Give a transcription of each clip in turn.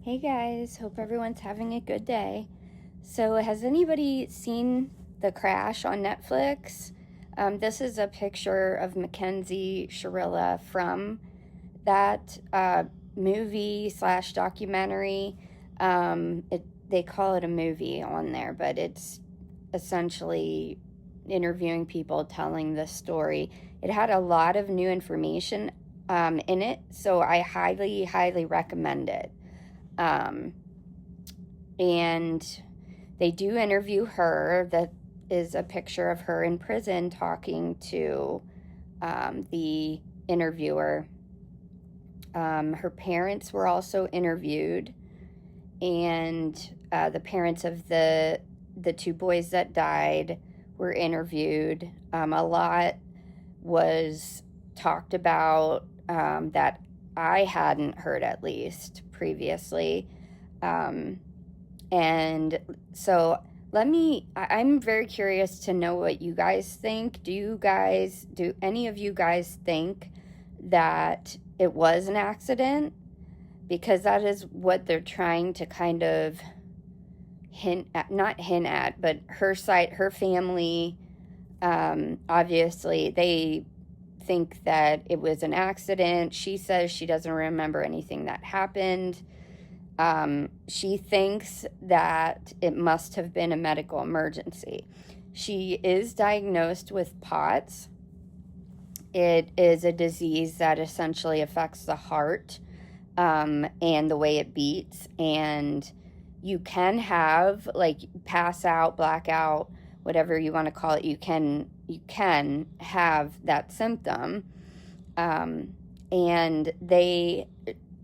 Hey guys, hope everyone's having a good day. So, has anybody seen The Crash on Netflix? This is a picture of Mackenzie Shirilla from that movie slash documentary. They call it a movie on there, but it's essentially interviewing people telling the story. It had a lot of new information in it, so I highly, highly recommend it. Um, and they do interview her. That is a picture of her in prison talking to the interviewer. Her parents were also interviewed, and the parents of the two boys that died were interviewed. A lot was talked about that I hadn't heard, at least previously. Um, and so I'm very curious to know what you guys think. Do any of you guys think that it was an accident? Because that is what they're trying to kind of not hint at, but her side, her family, obviously, they think that it was an accident. She says she doesn't remember anything that happened. She thinks that it must have been a medical emergency. She is diagnosed with POTS. It is a disease that essentially affects the heart and the way it beats. And you can have, like, pass out, blackout, whatever you want to call it. You can have that symptom. And they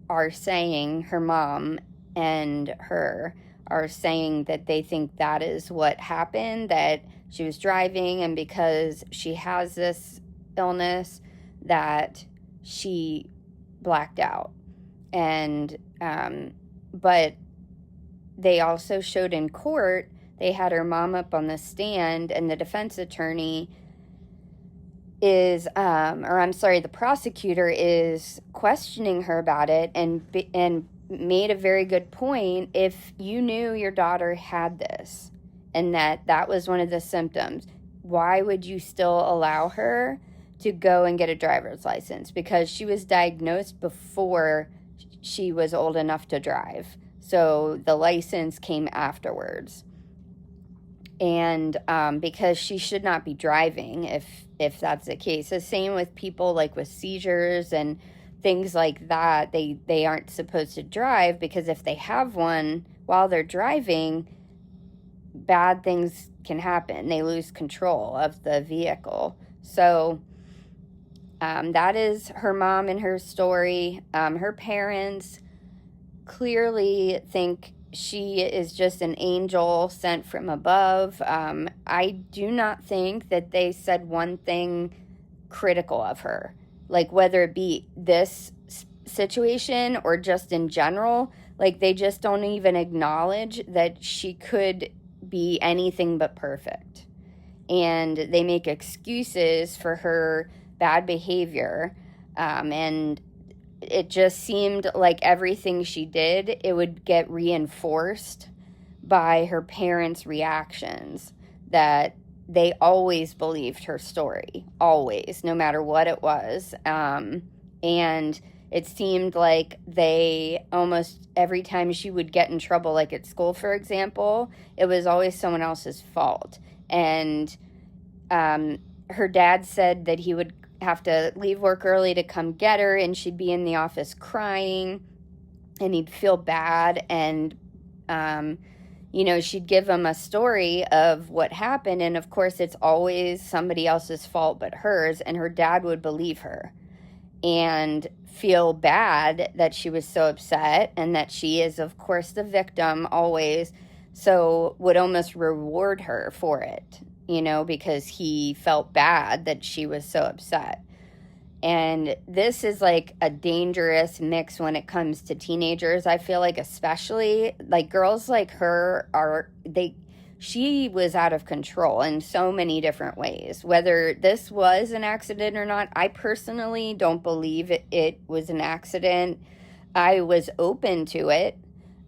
are saying, her mom and her are saying that they think that is what happened, that she was driving, and because she has this illness, that she blacked out. And but they also showed in court, they had her mom up on the stand, and the defense attorney is, the prosecutor is questioning her about it, and made a very good point. If you knew your daughter had this, and that was one of the symptoms, why would you still allow her to go and get a driver's license? Because she was diagnosed before she was old enough to drive. So the license came afterwards. And because she should not be driving if that's the case. The same with people like with seizures and things like that. They aren't supposed to drive, because if they have one while they're driving, bad things can happen. They lose control of the vehicle. So that is her mom and her story. Her parents clearly think she is just an angel sent from above. I do not think that they said one thing critical of her, like whether it be this situation or just in general. Like, they just don't even acknowledge that she could be anything but perfect. And they make excuses for her bad behavior. And it just seemed like everything she did, it would get reinforced by her parents' reactions, that they always believed her story, always, no matter what it was. And it seemed like they almost every time she would get in trouble, like at school, for example, it was always someone else's fault. And her dad said that he would have to leave work early to come get her, and she'd be in the office crying, and he'd feel bad. And she'd give him a story of what happened, and of course it's always somebody else's fault but hers, and her dad would believe her and feel bad that she was so upset, and that she is, of course, the victim always, so would almost reward her for it, because he felt bad that she was so upset. And this is like a dangerous mix when it comes to teenagers. I feel like, especially like girls like her she was out of control in so many different ways. Whether this was an accident or not, I personally don't believe it was an accident. I was open to it.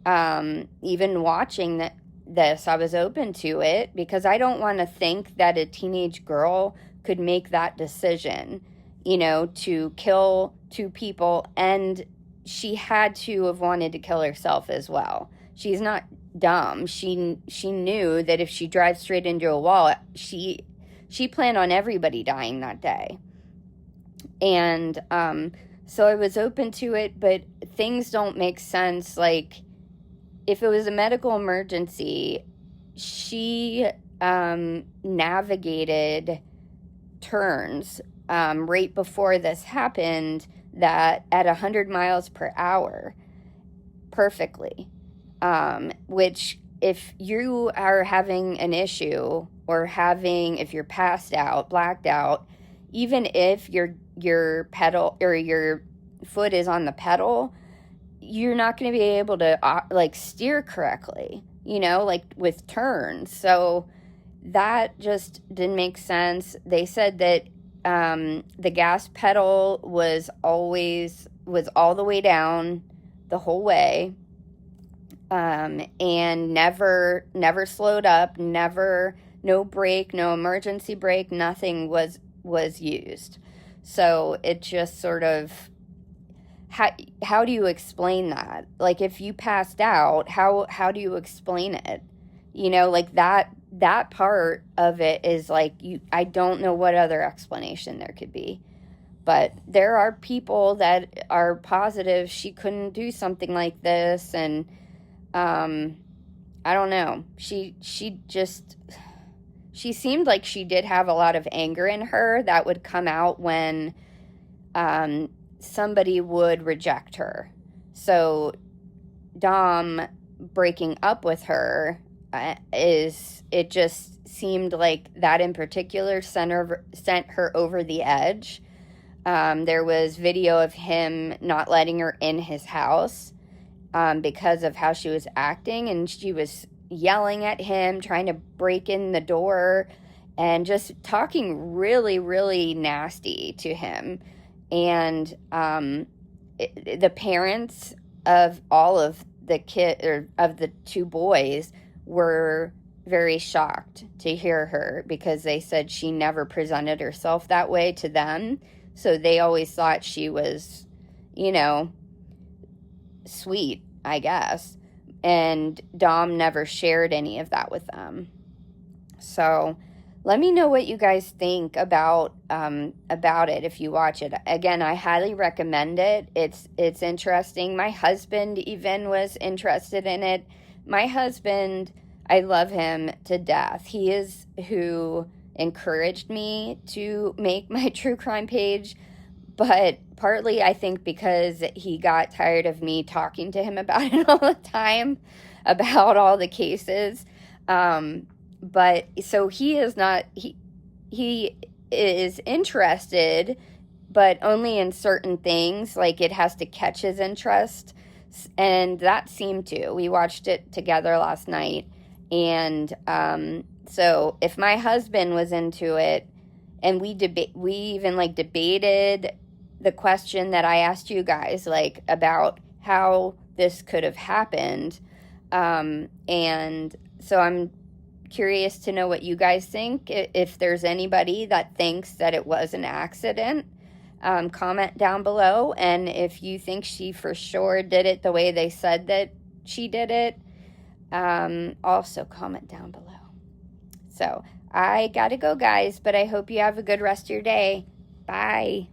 Even watching this, I was open to it because I don't want to think that a teenage girl could make that decision, to kill two people. And she had to have wanted to kill herself as well. She's not dumb. She knew that if she drives straight into a wall, she planned on everybody dying that day. And so I was open to it, but things don't make sense. Like, if it was a medical emergency, she navigated turns right before this happened that at 100 miles per hour perfectly, which if you are having an issue or if you're passed out, blacked out, even if your pedal or your foot is on the pedal, you're not going to be able to steer correctly, like with turns. So that just didn't make sense. They said that the gas pedal was all the way down the whole way, and never slowed up, no brake, no emergency brake, nothing was used. So it just sort of, how do you explain that? Like, if you passed out, how do you explain it? Like that part of it is like, I don't know what other explanation there could be. But there are people that are positive she couldn't do something like this, and I don't know. She seemed like she did have a lot of anger in her that would come out when somebody would reject her. So Dom breaking up with her it just seemed like that in particular sent her over the edge. There was video of him not letting her in his house because of how she was acting, and she was yelling at him, trying to break in the door, and just talking really, really nasty to him. And the parents of all of the two boys were very shocked to hear her, because they said she never presented herself that way to them. So they always thought she was, sweet, I guess. And Dom never shared any of that with them. So let me know what you guys think about it if you watch it. Again, I highly recommend it. It's interesting. My husband even was interested in it. My husband, I love him to death. He is who encouraged me to make my true crime page, but partly I think because he got tired of me talking to him about it all the time, about all the cases. But so he is not, he is interested, but only in certain things. Like, it has to catch his interest, and that seemed to. We watched it together last night, and so if my husband was into it, and we even debated the question that I asked you guys, like, about how this could have happened, and so I'm curious to know what you guys think. If there's anybody that thinks that it was an accident, comment down below. And if you think she for sure did it the way they said that she did it, also comment down below. So I gotta go, guys, but I hope you have a good rest of your day. Bye.